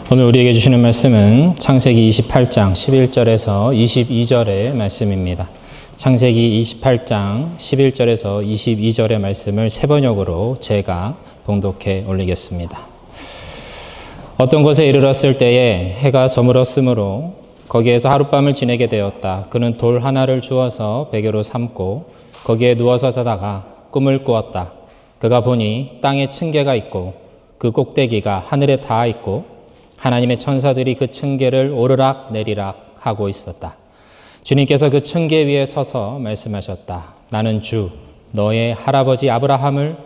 오늘 우리에게 주시는 말씀은 창세기 28장 11절에서 22절의 말씀입니다. 창세기 28장 11절에서 22절의 말씀을 세 번역으로 제가 봉독해 올리겠습니다. 어떤 곳에 이르렀을 때에 해가 저물었으므로 거기에서 하룻밤을 지내게 되었다. 그는 돌 하나를 주어서 베개로 삼고 거기에 누워서 자다가 꿈을 꾸었다. 그가 보니 땅에 층계가 있고 그 꼭대기가 하늘에 닿아 있고 하나님의 천사들이 그 층계를 오르락 내리락 하고 있었다. 주님께서 그 층계 위에 서서 말씀하셨다. 나는 주 너의 할아버지 아브라함을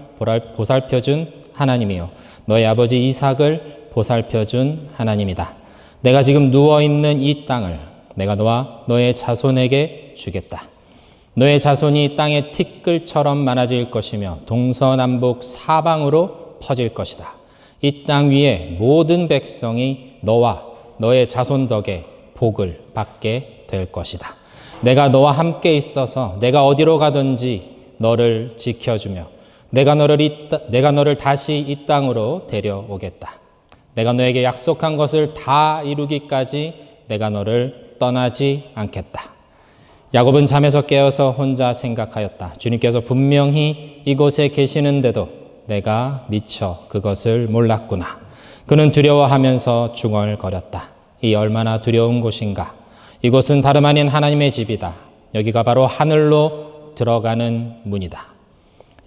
보살펴준 하나님이요 너의 아버지 이삭을 보살펴준 하나님이다. 내가 지금 누워있는 이 땅을 내가 너와 너의 자손에게 주겠다. 너의 자손이 땅의 티끌처럼 많아질 것이며 동서남북 사방으로 퍼질 것이다. 이 땅 위에 모든 백성이 너와 너의 자손 덕에 복을 받게 될 것이다. 내가 너와 함께 있어서 내가 어디로 가든지 너를 지켜주며 내가 너를 다시 이 땅으로 데려오겠다. 내가 너에게 약속한 것을 다 이루기까지 내가 너를 떠나지 않겠다. 야곱은 잠에서 깨어서 혼자 생각하였다. 주님께서 분명히 이곳에 계시는데도 내가 미처 그것을 몰랐구나. 그는 두려워하면서 중얼거렸다. 이 얼마나 두려운 곳인가. 이곳은 다름 아닌 하나님의 집이다. 여기가 바로 하늘로 들어가는 문이다.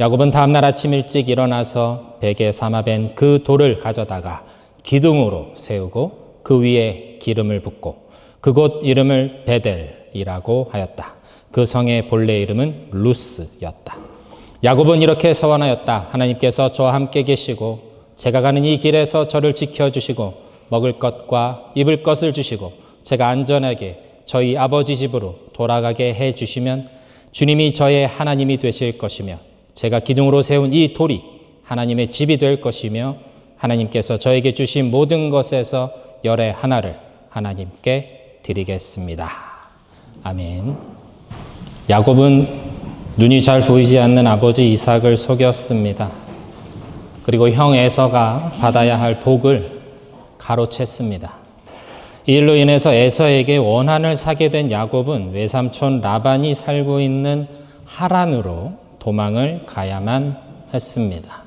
야곱은 다음날 아침 일찍 일어나서 베개 삼아벤 그 돌을 가져다가 기둥으로 세우고 그 위에 기름을 붓고 그곳 이름을 베델이라고 하였다. 그 성의 본래 이름은 루스였다. 야곱은 이렇게 서원하였다. 하나님께서 저와 함께 계시고 제가 가는 이 길에서 저를 지켜주시고 먹을 것과 입을 것을 주시고 제가 안전하게 저희 아버지 집으로 돌아가게 해주시면 주님이 저의 하나님이 되실 것이며 제가 기둥으로 세운 이 돌이 하나님의 집이 될 것이며 하나님께서 저에게 주신 모든 것에서 열의 하나를 하나님께 드리겠습니다. 아멘. 야곱은 눈이 잘 보이지 않는 아버지 이삭을 속였습니다. 그리고 형 에서가 받아야 할 복을 가로챘습니다. 이 일로 인해서 에서에게 원한을 사게 된 야곱은 외삼촌 라반이 살고 있는 하란으로 도망을 가야만 했습니다.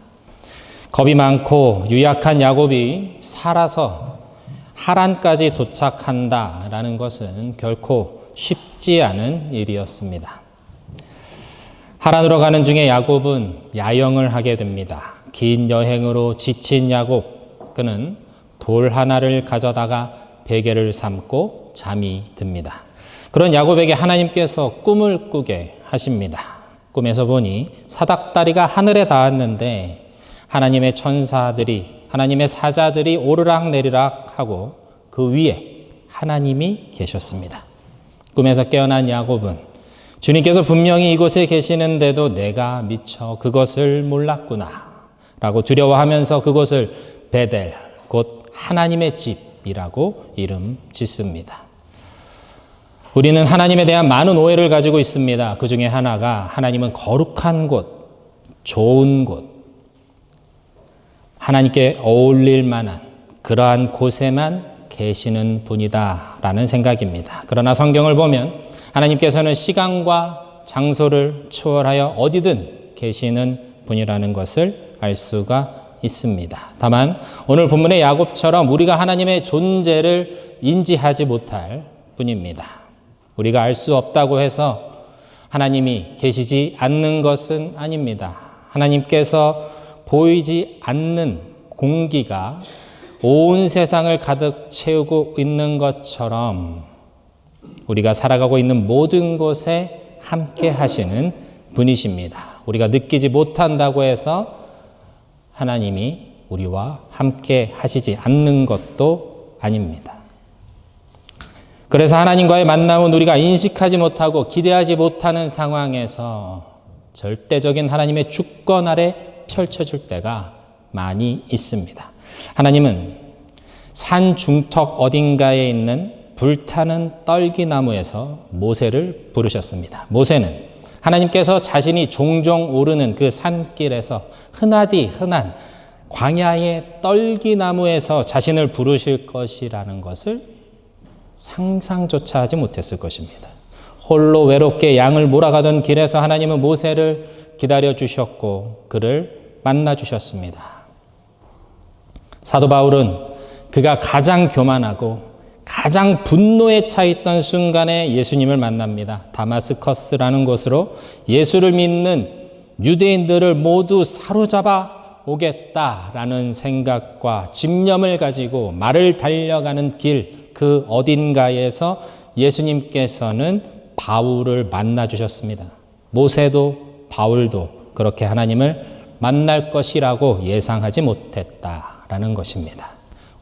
겁이 많고 유약한 야곱이 살아서 하란까지 도착한다라는 것은 결코 쉽지 않은 일이었습니다. 하란으로 가는 중에 야곱은 야영을 하게 됩니다. 긴 여행으로 지친 야곱, 그는 돌 하나를 가져다가 베개를 삼고 잠이 듭니다. 그런 야곱에게 하나님께서 꿈을 꾸게 하십니다. 꿈에서 보니 사닥다리가 하늘에 닿았는데 하나님의 천사들이, 하나님의 사자들이 오르락내리락 하고 그 위에 하나님이 계셨습니다. 꿈에서 깨어난 야곱은 주님께서 분명히 이곳에 계시는데도 내가 미처 그것을 몰랐구나 라고 두려워하면서 그곳을 베델, 곧 하나님의 집이라고 이름 짓습니다. 우리는 하나님에 대한 많은 오해를 가지고 있습니다. 그 중에 하나가 하나님은 거룩한 곳, 좋은 곳, 하나님께 어울릴 만한 그러한 곳에만 계시는 분이다 라는 생각입니다. 그러나 성경을 보면 하나님께서는 시간과 장소를 초월하여 어디든 계시는 분이라는 것을 알 수가 있습니다. 다만 오늘 본문의 야곱처럼 우리가 하나님의 존재를 인지하지 못할 뿐입니다. 우리가 알 수 없다고 해서 하나님이 계시지 않는 것은 아닙니다. 하나님께서 보이지 않는 공기가 온 세상을 가득 채우고 있는 것처럼 우리가 살아가고 있는 모든 곳에 함께 하시는 분이십니다. 우리가 느끼지 못한다고 해서 하나님이 우리와 함께 하시지 않는 것도 아닙니다. 그래서 하나님과의 만남은 우리가 인식하지 못하고 기대하지 못하는 상황에서 절대적인 하나님의 주권 아래 펼쳐질 때가 많이 있습니다. 하나님은 산 중턱 어딘가에 있는 불타는 떨기나무에서 모세를 부르셨습니다. 모세는 하나님께서 자신이 종종 오르는 그 산길에서 흔하디 흔한 광야의 떨기나무에서 자신을 부르실 것이라는 것을 상상조차 하지 못했을 것입니다. 홀로 외롭게 양을 몰아가던 길에서 하나님은 모세를 기다려 주셨고 그를 만나 주셨습니다. 사도 바울은 그가 가장 교만하고 가장 분노에 차 있던 순간에 예수님을 만납니다. 다마스커스라는 곳으로 예수를 믿는 유대인들을 모두 사로잡아 오겠다라는 생각과 집념을 가지고 말을 달려가는 길 그 어딘가에서 예수님께서는 바울을 만나 주셨습니다. 모세도 바울도 그렇게 하나님을 만날 것이라고 예상하지 못했다라는 것입니다.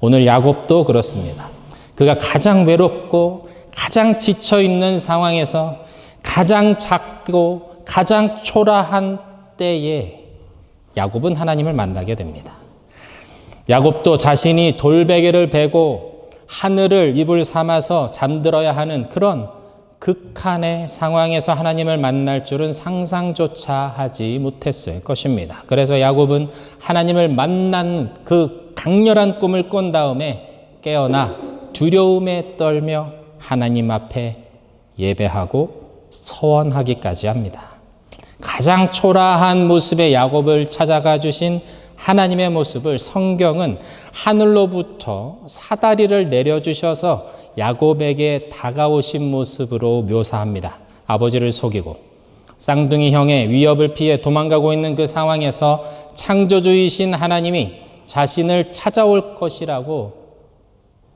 오늘 야곱도 그렇습니다. 그가 가장 외롭고 가장 지쳐있는 상황에서 가장 작고 가장 초라한 때에 야곱은 하나님을 만나게 됩니다. 야곱도 자신이 돌베개를 베고 하늘을 이불 삼아서 잠들어야 하는 그런 극한의 상황에서 하나님을 만날 줄은 상상조차 하지 못했을 것입니다. 그래서 야곱은 하나님을 만난 그 강렬한 꿈을 꾼 다음에 깨어나 두려움에 떨며 하나님 앞에 예배하고 서원하기까지 합니다. 가장 초라한 모습의 야곱을 찾아가 주신 하나님의 모습을 성경은 하늘로부터 사다리를 내려주셔서 야곱에게 다가오신 모습으로 묘사합니다. 아버지를 속이고 쌍둥이 형의 위협을 피해 도망가고 있는 그 상황에서 창조주이신 하나님이 자신을 찾아올 것이라고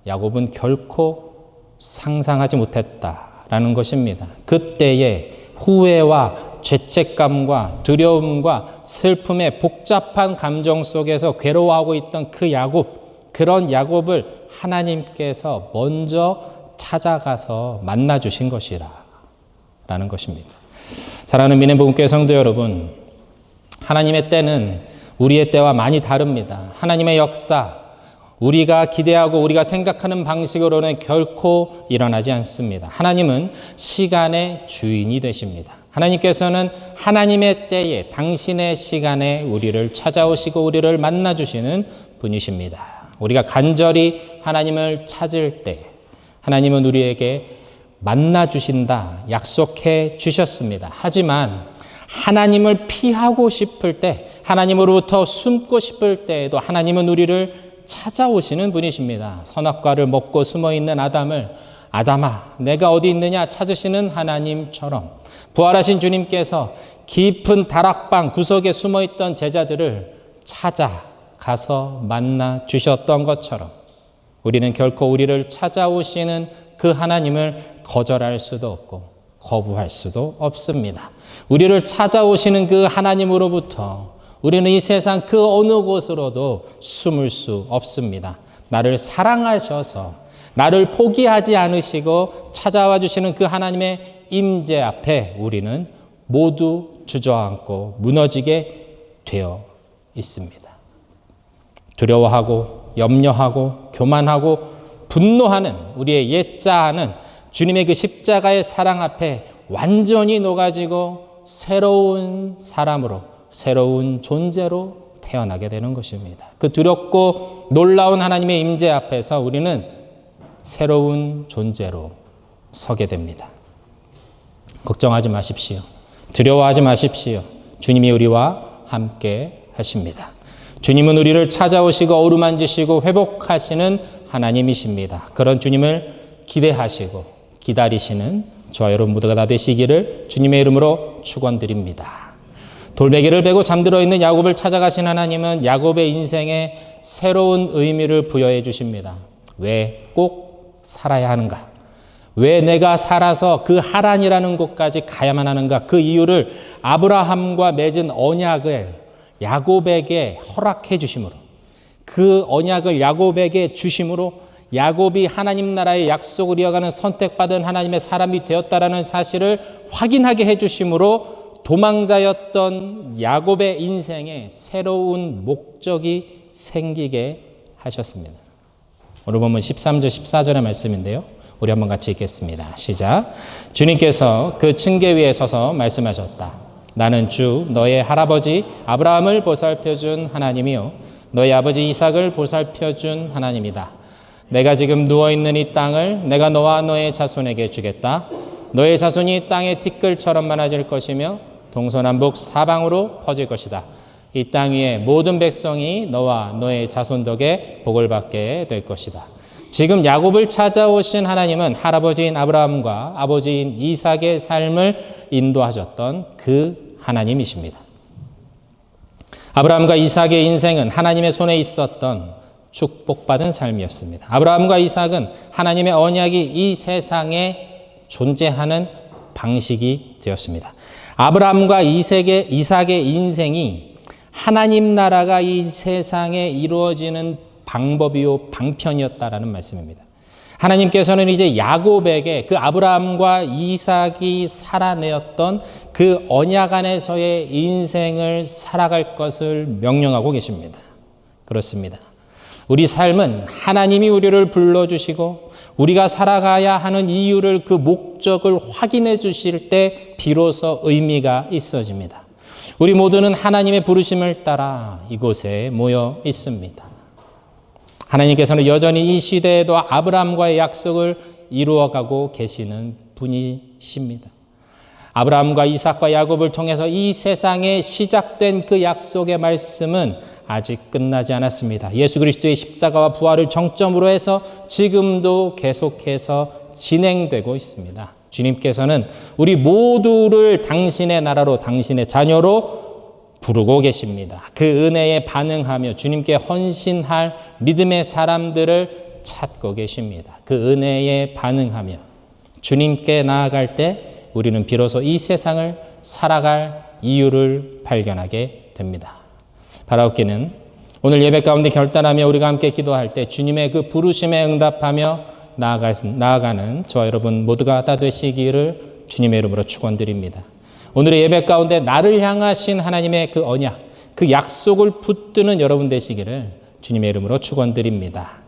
야곱은 결코 상상하지 못했다라는 것입니다. 그때의 후회와 죄책감과 두려움과 슬픔의 복잡한 감정 속에서 괴로워하고 있던 그 야곱, 그런 야곱을 하나님께서 먼저 찾아가서 만나주신 것이라 라는 것입니다. 사랑하는 민행복음교회 성도 여러분, 하나님의 때는 우리의 때와 많이 다릅니다. 하나님의 역사, 우리가 기대하고 우리가 생각하는 방식으로는 결코 일어나지 않습니다. 하나님은 시간의 주인이 되십니다. 하나님께서는 하나님의 때에 당신의 시간에 우리를 찾아오시고 우리를 만나주시는 분이십니다. 우리가 간절히 하나님을 찾을 때 하나님은 우리에게 만나주신다 약속해 주셨습니다. 하지만 하나님을 피하고 싶을 때, 하나님으로부터 숨고 싶을 때에도 하나님은 우리를 찾아오시는 분이십니다. 선악과를 먹고 숨어있는 아담을 아담아 내가 어디 있느냐 찾으시는 하나님처럼 부활하신 주님께서 깊은 다락방 구석에 숨어있던 제자들을 찾아가서 만나 주셨던 것처럼 우리는 결코 우리를 찾아오시는 그 하나님을 거절할 수도 없고 거부할 수도 없습니다. 우리를 찾아오시는 그 하나님으로부터 우리는 이 세상 그 어느 곳으로도 숨을 수 없습니다. 나를 사랑하셔서 나를 포기하지 않으시고 찾아와 주시는 그 하나님의 임재 앞에 우리는 모두 주저앉고 무너지게 되어 있습니다. 두려워하고 염려하고 교만하고 분노하는 우리의 옛자아는 주님의 그 십자가의 사랑 앞에 완전히 녹아지고 새로운 사람으로, 새로운 존재로 태어나게 되는 것입니다. 그 두렵고 놀라운 하나님의 임재 앞에서 우리는 새로운 존재로 서게 됩니다. 걱정하지 마십시오. 두려워하지 마십시오. 주님이 우리와 함께 하십니다. 주님은 우리를 찾아오시고 어루만지시고 회복하시는 하나님이십니다. 그런 주님을 기대하시고 기다리시는 저와 여러분 모두가 다 되시기를 주님의 이름으로 축원드립니다. 돌베개를 베고 잠들어 있는 야곱을 찾아가신 하나님은 야곱의 인생에 새로운 의미를 부여해 주십니다. 왜 꼭 살아야 하는가? 왜 내가 살아서 그 하란이라는 곳까지 가야만 하는가? 그 이유를 아브라함과 맺은 언약을 야곱에게 허락해 주심으로, 그 언약을 야곱에게 주심으로 야곱이 하나님 나라의 약속을 이어가는 선택받은 하나님의 사람이 되었다라는 사실을 확인하게 해 주심으로 도망자였던 야곱의 인생에 새로운 목적이 생기게 하셨습니다. 오늘 보면 13절 14절의 말씀인데요. 우리 한번 같이 읽겠습니다. 시작. 주님께서 그 층계 위에 서서 말씀하셨다. 나는 주 너의 할아버지 아브라함을 보살펴준 하나님이요 너희 아버지 이삭을 보살펴준 하나님이다. 내가 지금 누워있는 이 땅을 내가 너와 너의 자손에게 주겠다. 너의 자손이 땅의 티끌처럼 많아질 것이며 동서남북 사방으로 퍼질 것이다. 이 땅 위에 모든 백성이 너와 너의 자손 덕에 복을 받게 될 것이다. 지금 야곱을 찾아오신 하나님은 할아버지인 아브라함과 아버지인 이삭의 삶을 인도하셨던 그 하나님이십니다. 아브라함과 이삭의 인생은 하나님의 손에 있었던 축복받은 삶이었습니다. 아브라함과 이삭은 하나님의 언약이 이 세상에 존재하는 방식이 되었습니다. 아브라함과 이삭의 인생이 하나님 나라가 이 세상에 이루어지는 방법이요 방편이었다라는 말씀입니다. 하나님께서는 이제 야곱에게 그 아브라함과 이삭이 살아내었던 그 언약 안에서의 인생을 살아갈 것을 명령하고 계십니다. 그렇습니다. 우리 삶은 하나님이 우리를 불러주시고 우리가 살아가야 하는 이유를 그 목적을 확인해 주실 때 비로소 의미가 있어집니다. 우리 모두는 하나님의 부르심을 따라 이곳에 모여 있습니다. 하나님께서는 여전히 이 시대에도 아브라함과의 약속을 이루어가고 계시는 분이십니다. 아브라함과 이삭과 야곱을 통해서 이 세상에 시작된 그 약속의 말씀은 아직 끝나지 않았습니다. 예수 그리스도의 십자가와 부활을 정점으로 해서 지금도 계속해서 진행되고 있습니다. 주님께서는 우리 모두를 당신의 나라로, 당신의 자녀로 부르고 계십니다. 그 은혜에 반응하며 주님께 헌신할 믿음의 사람들을 찾고 계십니다. 그 은혜에 반응하며 주님께 나아갈 때 우리는 비로소 이 세상을 살아갈 이유를 발견하게 됩니다. 바라옵기는 오늘 예배 가운데 결단하며 우리가 함께 기도할 때 주님의 그 부르심에 응답하며 나아가는 저와 여러분 모두가 다 되시기를 주님의 이름으로 축원드립니다. 오늘의 예배 가운데 나를 향하신 하나님의 그 언약, 그 약속을 붙드는 여러분 되시기를 주님의 이름으로 축원드립니다.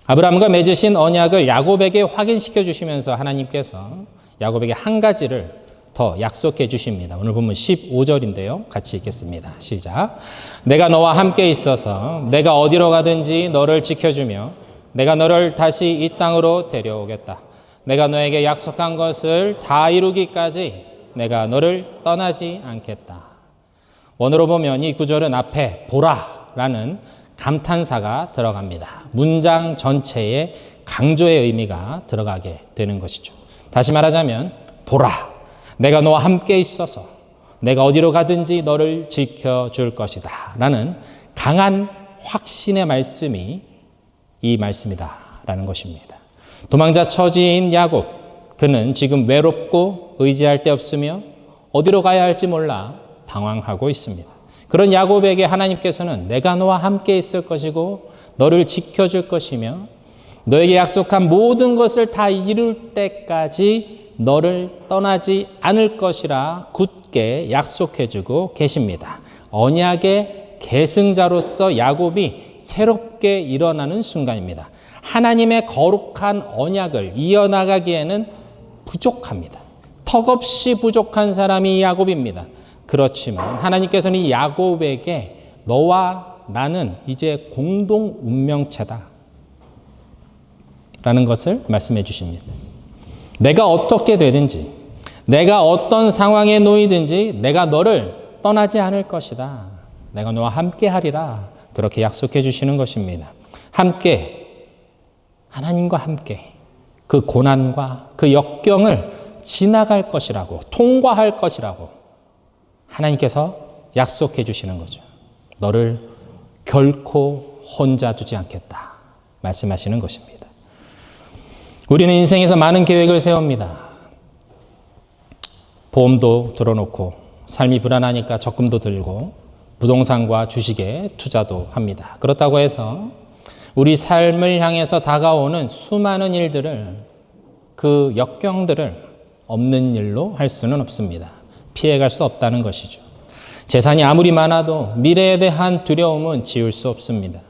아브라함과 맺으신 언약을 야곱에게 확인시켜 주시면서 하나님께서 야곱에게 한 가지를 더 약속해 주십니다. 오늘 본문 15절인데요. 같이 읽겠습니다. 시작. 내가 너와 함께 있어서 내가 어디로 가든지 너를 지켜주며 내가 너를 다시 이 땅으로 데려오겠다. 내가 너에게 약속한 것을 다 이루기까지 내가 너를 떠나지 않겠다. 원어로 보면 이 구절은 앞에 보라라는 감탄사가 들어갑니다. 문장 전체에 강조의 의미가 들어가게 되는 것이죠. 다시 말하자면 보라, 내가 너와 함께 있어서 내가 어디로 가든지 너를 지켜줄 것이다 라는 강한 확신의 말씀이 이 말씀이다 라는 것입니다. 도망자 처지인 야곱, 그는 지금 외롭고 의지할 데 없으며 어디로 가야 할지 몰라 방황하고 있습니다. 그런 야곱에게 하나님께서는 내가 너와 함께 있을 것이고 너를 지켜줄 것이며 너에게 약속한 모든 것을 다 이룰 때까지 너를 떠나지 않을 것이라 굳게 약속해주고 계십니다. 언약의 계승자로서 야곱이 새롭게 일어나는 순간입니다. 하나님의 거룩한 언약을 이어나가기에는 부족합니다. 턱없이 부족한 사람이 야곱입니다. 그렇지만 하나님께서는 이 야곱에게 너와 나는 이제 공동 운명체다 라는 것을 말씀해 주십니다. 내가 어떻게 되든지 내가 어떤 상황에 놓이든지 내가 너를 떠나지 않을 것이다. 내가 너와 함께 하리라. 그렇게 약속해 주시는 것입니다. 함께, 하나님과 함께 그 고난과 그 역경을 지나갈 것이라고, 통과할 것이라고 하나님께서 약속해 주시는 거죠. 너를 결코 혼자 두지 않겠다 말씀하시는 것입니다. 우리는 인생에서 많은 계획을 세웁니다. 보험도 들어놓고 삶이 불안하니까 적금도 들고 부동산과 주식에 투자도 합니다. 그렇다고 해서 우리 삶을 향해서 다가오는 수많은 일들을, 그 역경들을 없는 일로 할 수는 없습니다. 피해갈 수 없다는 것이죠. 재산이 아무리 많아도 미래에 대한 두려움은 지울 수 없습니다.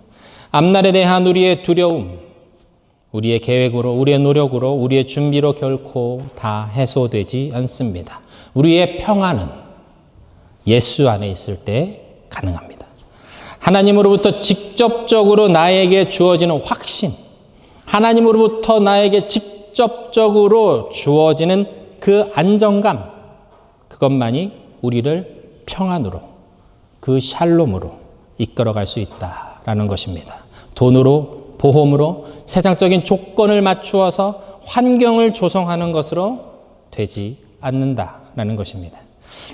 앞날에 대한 우리의 두려움, 우리의 계획으로, 우리의 노력으로, 우리의 준비로 결코 다 해소되지 않습니다. 우리의 평안은 예수 안에 있을 때 가능합니다. 하나님으로부터 직접적으로 나에게 주어지는 확신, 하나님으로부터 나에게 직접적으로 주어지는 그 안정감, 그것만이 우리를 평안으로, 그 샬롬으로 이끌어갈 수 있다라는 것입니다. 돈으로, 보험으로, 세상적인 조건을 맞추어서 환경을 조성하는 것으로 되지 않는다라는 것입니다.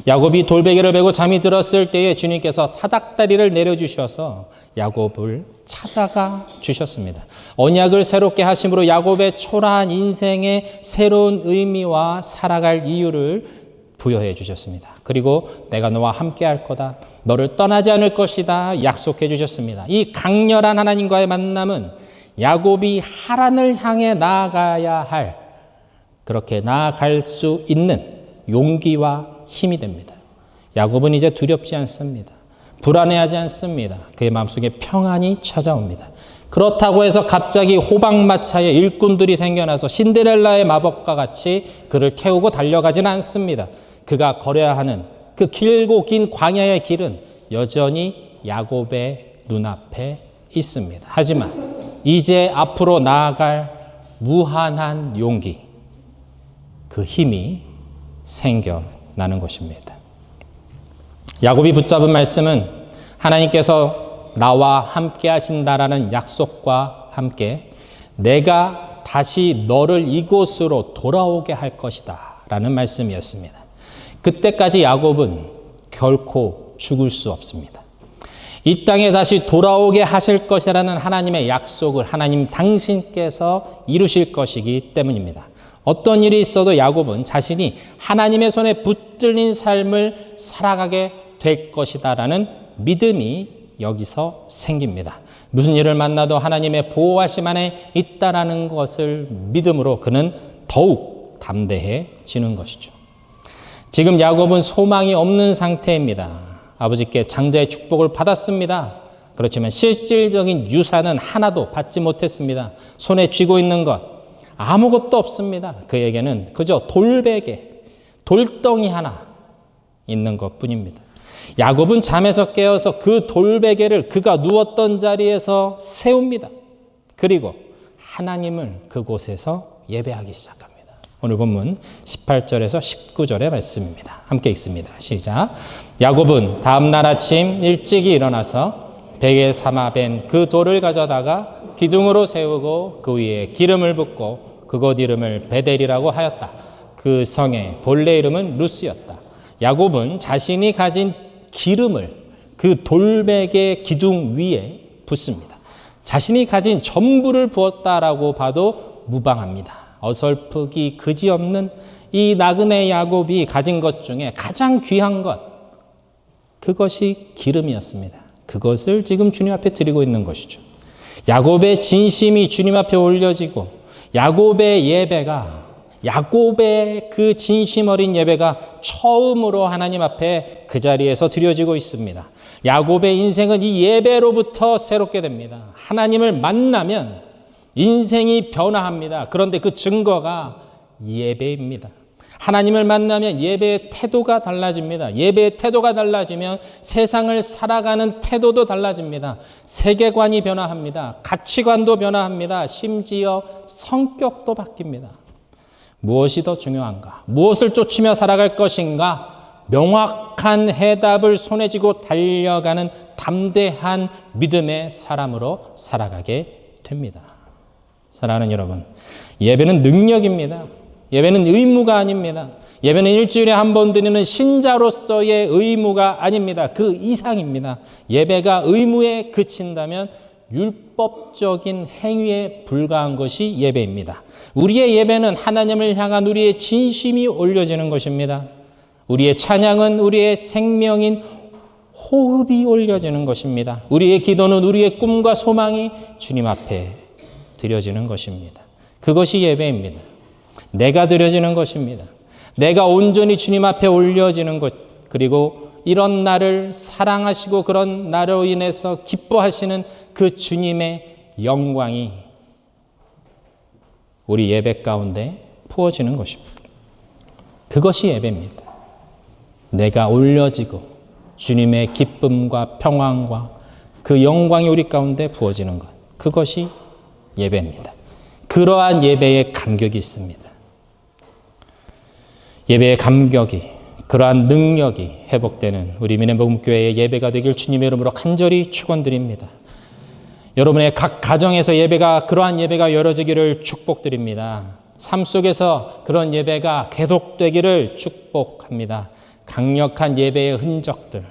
야곱이 돌베개를 베고 잠이 들었을 때에 주님께서 타닥다리를 내려주셔서 야곱을 찾아가 주셨습니다. 언약을 새롭게 하심으로 야곱의 초라한 인생에 새로운 의미와 살아갈 이유를 부여해 주셨습니다. 그리고 내가 너와 함께 할 거다, 너를 떠나지 않을 것이다 약속해 주셨습니다. 이 강렬한 하나님과의 만남은 야곱이 하란을 향해 나아가야 할, 그렇게 나아갈 수 있는 용기와 힘이 됩니다. 야곱은 이제 두렵지 않습니다. 불안해하지 않습니다. 그의 마음속에 평안이 찾아옵니다. 그렇다고 해서 갑자기 호박마차에 일꾼들이 생겨나서 신데렐라의 마법과 같이 그를 깨우고 달려가지는 않습니다. 그가 걸어야 하는 그 길고 긴 광야의 길은 여전히 야곱의 눈앞에 있습니다. 하지만 이제 앞으로 나아갈 무한한 용기, 그 힘이 생겨나는 것입니다. 야곱이 붙잡은 말씀은 하나님께서 나와 함께 하신다라는 약속과 함께 내가 다시 너를 이곳으로 돌아오게 할 것이다 라는 말씀이었습니다. 그때까지 야곱은 결코 죽을 수 없습니다. 이 땅에 다시 돌아오게 하실 것이라는 하나님의 약속을 하나님 당신께서 이루실 것이기 때문입니다. 어떤 일이 있어도 야곱은 자신이 하나님의 손에 붙들린 삶을 살아가게 될 것이다라는 믿음이 여기서 생깁니다. 무슨 일을 만나도 하나님의 보호하심 안에 있다라는 것을 믿음으로 그는 더욱 담대해지는 것이죠. 지금 야곱은 소망이 없는 상태입니다. 아버지께 장자의 축복을 받았습니다. 그렇지만 실질적인 유산은 하나도 받지 못했습니다. 손에 쥐고 있는 것 아무것도 없습니다. 그에게는 그저 돌베개, 돌덩이 하나 있는 것뿐입니다. 야곱은 잠에서 깨어서 그 돌베개를 그가 누웠던 자리에서 세웁니다. 그리고 하나님을 그곳에서 예배하기 시작합니다. 오늘 본문 18절에서 19절의 말씀입니다. 함께 읽습니다. 시작. 야곱은 다음 날 아침 일찍이 일어나서 베개 삼아 벤 그 돌을 가져다가 기둥으로 세우고 그 위에 기름을 붓고 그곳 이름을 베델이라고 하였다. 그 성의 본래 이름은 루스였다. 야곱은 자신이 가진 기름을 그 돌베개 기둥 위에 붓습니다. 자신이 가진 전부를 부었다라고 봐도 무방합니다. 어설프기 그지없는 이 나그네 야곱이 가진 것 중에 가장 귀한 것, 그것이 기름이었습니다. 그것을 지금 주님 앞에 드리고 있는 것이죠. 야곱의 진심이 주님 앞에 올려지고 야곱의 예배가, 야곱의 그 진심 어린 예배가 처음으로 하나님 앞에 그 자리에서 드려지고 있습니다. 야곱의 인생은 이 예배로부터 새롭게 됩니다. 하나님을 만나면 인생이 변화합니다. 그런데 그 증거가 예배입니다. 하나님을 만나면 예배의 태도가 달라집니다. 예배의 태도가 달라지면 세상을 살아가는 태도도 달라집니다. 세계관이 변화합니다. 가치관도 변화합니다. 심지어 성격도 바뀝니다. 무엇이 더 중요한가? 무엇을 쫓으며 살아갈 것인가? 명확한 해답을 손에 쥐고 달려가는 담대한 믿음의 사람으로 살아가게 됩니다. 사랑하는 여러분, 예배는 능력입니다. 예배는 의무가 아닙니다. 예배는 일주일에 한 번 드리는 신자로서의 의무가 아닙니다. 그 이상입니다. 예배가 의무에 그친다면 율법적인 행위에 불과한 것이 예배입니다. 우리의 예배는 하나님을 향한 우리의 진심이 올려지는 것입니다. 우리의 찬양은 우리의 생명인 호흡이 올려지는 것입니다. 우리의 기도는 우리의 꿈과 소망이 주님 앞에 드려지는 것입니다. 그것이 예배입니다. 내가 드려지는 것입니다. 내가 온전히 주님 앞에 올려지는 것, 그리고 이런 나를 사랑하시고 그런 나로 인해서 기뻐하시는 그 주님의 영광이 우리 예배 가운데 부어지는 것입니다. 그것이 예배입니다. 내가 올려지고 주님의 기쁨과 평안과 그 영광이 우리 가운데 부어지는 것, 그것이 예배입니다. 그러한 예배의 감격이 있습니다. 예배의 감격이, 그러한 능력이 회복되는 우리 민행복음교회의 예배가 되길 주님의 이름으로 간절히 축원드립니다. 여러분의 각 가정에서 예배가, 그러한 예배가 열어지기를 축복드립니다. 삶 속에서 그런 예배가 계속되기를 축복합니다. 강력한 예배의 흔적들,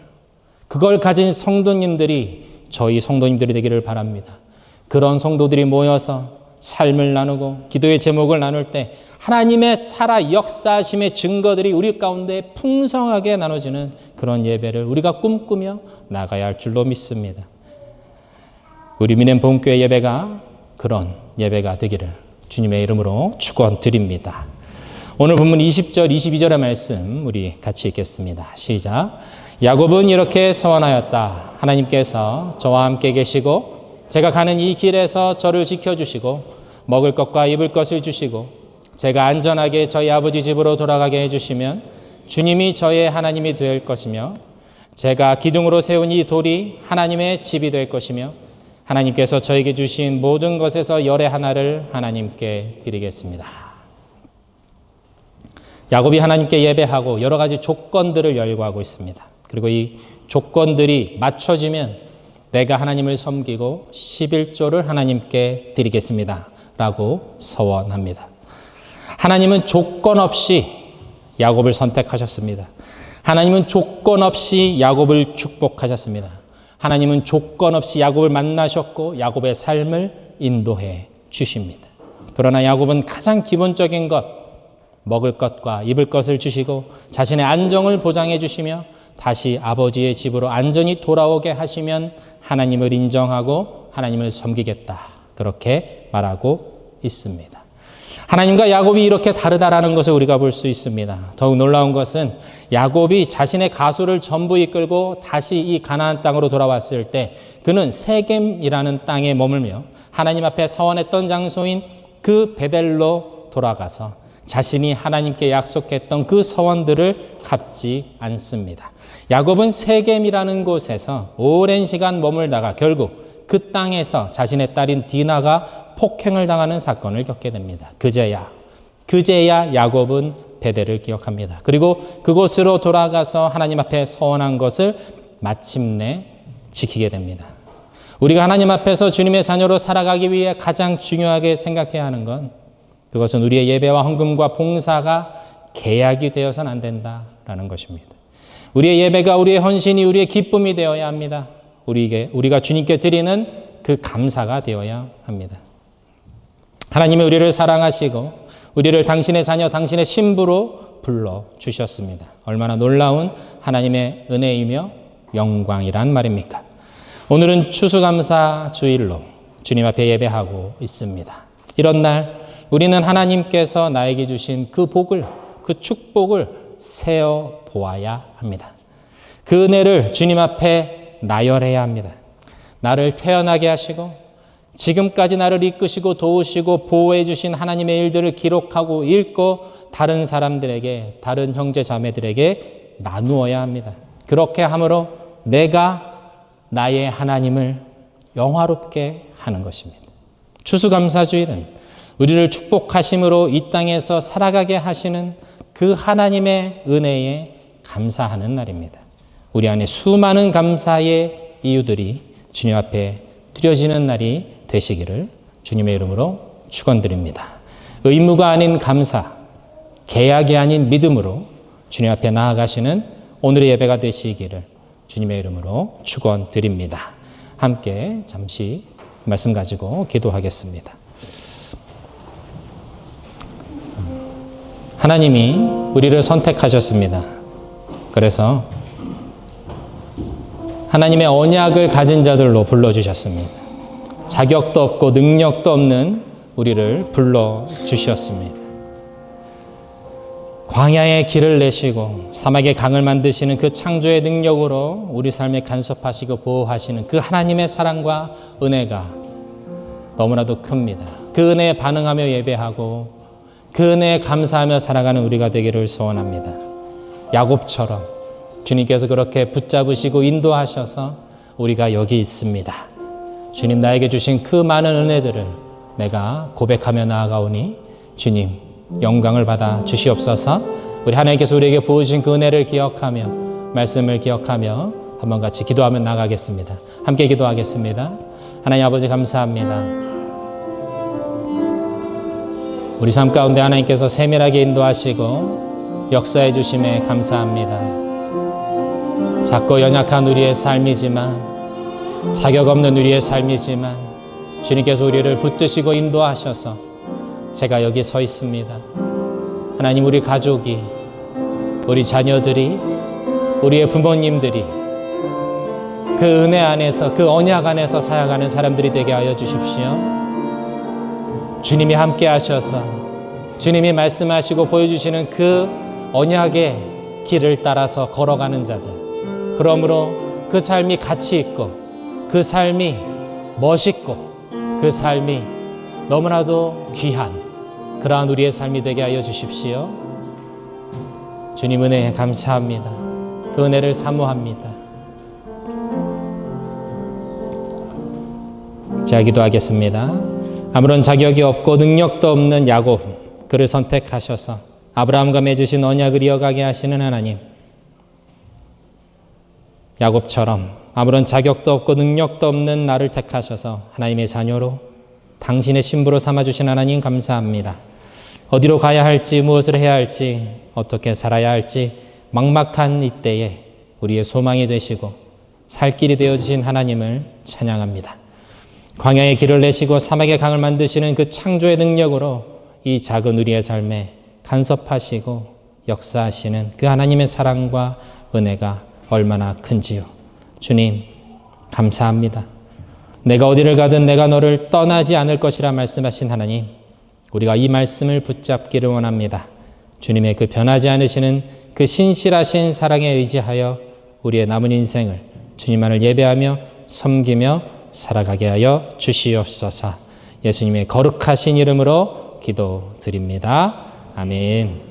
그걸 가진 성도님들이 저희 성도님들이 되기를 바랍니다. 그런 성도들이 모여서 삶을 나누고 기도의 제목을 나눌 때 하나님의 살아 역사하심의 증거들이 우리 가운데 풍성하게 나눠지는 그런 예배를 우리가 꿈꾸며 나가야 할 줄로 믿습니다. 우리 민행복음교회 예배가 그런 예배가 되기를 주님의 이름으로 축원드립니다. 오늘 본문 20절, 22절의 말씀 우리 같이 읽겠습니다. 시작. 야곱은 이렇게 서원하였다. 하나님께서 저와 함께 계시고 제가 가는 이 길에서 저를 지켜주시고 먹을 것과 입을 것을 주시고 제가 안전하게 저희 아버지 집으로 돌아가게 해주시면 주님이 저의 하나님이 될 것이며 제가 기둥으로 세운 이 돌이 하나님의 집이 될 것이며 하나님께서 저에게 주신 모든 것에서 열의 하나를 하나님께 드리겠습니다. 야곱이 하나님께 예배하고 여러 가지 조건들을 열거하고 있습니다. 그리고 이 조건들이 맞춰지면 내가 하나님을 섬기고 11조를 하나님께 드리겠습니다 라고 서원합니다. 하나님은 조건 없이 야곱을 선택하셨습니다. 하나님은 조건 없이 야곱을 축복하셨습니다. 하나님은 조건 없이 야곱을 만나셨고 야곱의 삶을 인도해 주십니다. 그러나 야곱은 가장 기본적인 것, 먹을 것과 입을 것을 주시고 자신의 안정을 보장해 주시며 다시 아버지의 집으로 안전히 돌아오게 하시면 하나님을 인정하고 하나님을 섬기겠다, 그렇게 말하고 있습니다. 하나님과 야곱이 이렇게 다르다라는 것을 우리가 볼 수 있습니다. 더욱 놀라운 것은 야곱이 자신의 가수를 전부 이끌고 다시 이 가나안 땅으로 돌아왔을 때 그는 세겜이라는 땅에 머물며 하나님 앞에 서원했던 장소인 그 베델로 돌아가서 자신이 하나님께 약속했던 그 서원들을 갚지 않습니다. 야곱은 세겜이라는 곳에서 오랜 시간 머물다가 결국 그 땅에서 자신의 딸인 디나가 폭행을 당하는 사건을 겪게 됩니다. 그제야 야곱은 베델을 기억합니다. 그리고 그곳으로 돌아가서 하나님 앞에 서원한 것을 마침내 지키게 됩니다. 우리가 하나님 앞에서 주님의 자녀로 살아가기 위해 가장 중요하게 생각해야 하는 건 그것은 우리의 예배와 헌금과 봉사가 계약이 되어서는 안 된다라는 것입니다. 우리의 예배가 우리의 헌신이 우리의 기쁨이 되어야 합니다. 우리가 주님께 드리는 그 감사가 되어야 합니다. 하나님이 우리를 사랑하시고 우리를 당신의 자녀, 당신의 신부로 불러주셨습니다. 얼마나 놀라운 하나님의 은혜이며 영광이란 말입니까? 오늘은 추수감사 주일로 주님 앞에 예배하고 있습니다. 이런 날 우리는 하나님께서 나에게 주신 그 복을, 그 축복을 세어 보아야 합니다. 그 은혜를 주님 앞에 나열해야 합니다. 나를 태어나게 하시고 지금까지 나를 이끄시고 도우시고 보호해 주신 하나님의 일들을 기록하고 읽고 다른 사람들에게, 다른 형제 자매들에게 나누어야 합니다. 그렇게 함으로 내가 나의 하나님을 영화롭게 하는 것입니다. 추수감사주일은 우리를 축복하심으로 이 땅에서 살아가게 하시는 그 하나님의 은혜에 감사하는 날입니다. 우리 안에 수많은 감사의 이유들이 주님 앞에 드려지는 날이 되시기를 주님의 이름으로 축원드립니다. 의무가 아닌 감사, 계약이 아닌 믿음으로 주님 앞에 나아가시는 오늘의 예배가 되시기를 주님의 이름으로 축원드립니다. 함께 잠시 말씀 가지고 기도하겠습니다. 하나님이 우리를 선택하셨습니다. 그래서 하나님의 언약을 가진 자들로 불러주셨습니다. 자격도 없고 능력도 없는 우리를 불러주셨습니다. 광야의 길을 내시고 사막의 강을 만드시는 그 창조의 능력으로 우리 삶에 간섭하시고 보호하시는 그 하나님의 사랑과 은혜가 너무나도 큽니다. 그 은혜에 반응하며 예배하고 그 은혜에 감사하며 살아가는 우리가 되기를 소원합니다. 야곱처럼 주님께서 그렇게 붙잡으시고 인도하셔서 우리가 여기 있습니다. 주님, 나에게 주신 그 많은 은혜들을 내가 고백하며 나아가오니 주님 영광을 받아 주시옵소서. 우리 하나님께서 우리에게 부어주신 그 은혜를 기억하며 말씀을 기억하며 한번 같이 기도하며 나가겠습니다. 함께 기도하겠습니다. 하나님 아버지 감사합니다. 우리 삶 가운데 하나님께서 세밀하게 인도하시고 역사해 주심에 감사합니다. 작고 연약한 우리의 삶이지만, 자격 없는 우리의 삶이지만 주님께서 우리를 붙드시고 인도하셔서 제가 여기 서 있습니다. 하나님, 우리 가족이, 우리 자녀들이, 우리의 부모님들이 그 은혜 안에서, 그 언약 안에서 살아가는 사람들이 되게 하여 주십시오. 주님이 함께 하셔서 주님이 말씀하시고 보여주시는 그 언약의 길을 따라서 걸어가는 자들, 그러므로 그 삶이 가치 있고, 그 삶이 멋있고, 그 삶이 너무나도 귀한 그러한 우리의 삶이 되게 하여 주십시오. 주님 은혜에 감사합니다. 그 은혜를 사모합니다. 자, 기도하겠습니다. 아무런 자격이 없고 능력도 없는 야곱, 그를 선택하셔서 아브라함과 맺으신 언약을 이어가게 하시는 하나님, 야곱처럼 아무런 자격도 없고 능력도 없는 나를 택하셔서 하나님의 자녀로 당신의 신부로 삼아주신 하나님 감사합니다. 어디로 가야 할지, 무엇을 해야 할지, 어떻게 살아야 할지 막막한 이때에 우리의 소망이 되시고 살 길이 되어주신 하나님을 찬양합니다. 광야의 길을 내시고 사막의 강을 만드시는 그 창조의 능력으로 이 작은 우리의 삶에 간섭하시고 역사하시는 그 하나님의 사랑과 은혜가 얼마나 큰지요. 주님 감사합니다. 내가 어디를 가든 내가 너를 떠나지 않을 것이라 말씀하신 하나님, 우리가 이 말씀을 붙잡기를 원합니다. 주님의 그 변하지 않으시는 그 신실하신 사랑에 의지하여 우리의 남은 인생을 주님만을 예배하며 섬기며 살아가게 하여 주시옵소서. 예수님의 거룩하신 이름으로 기도드립니다. 아멘.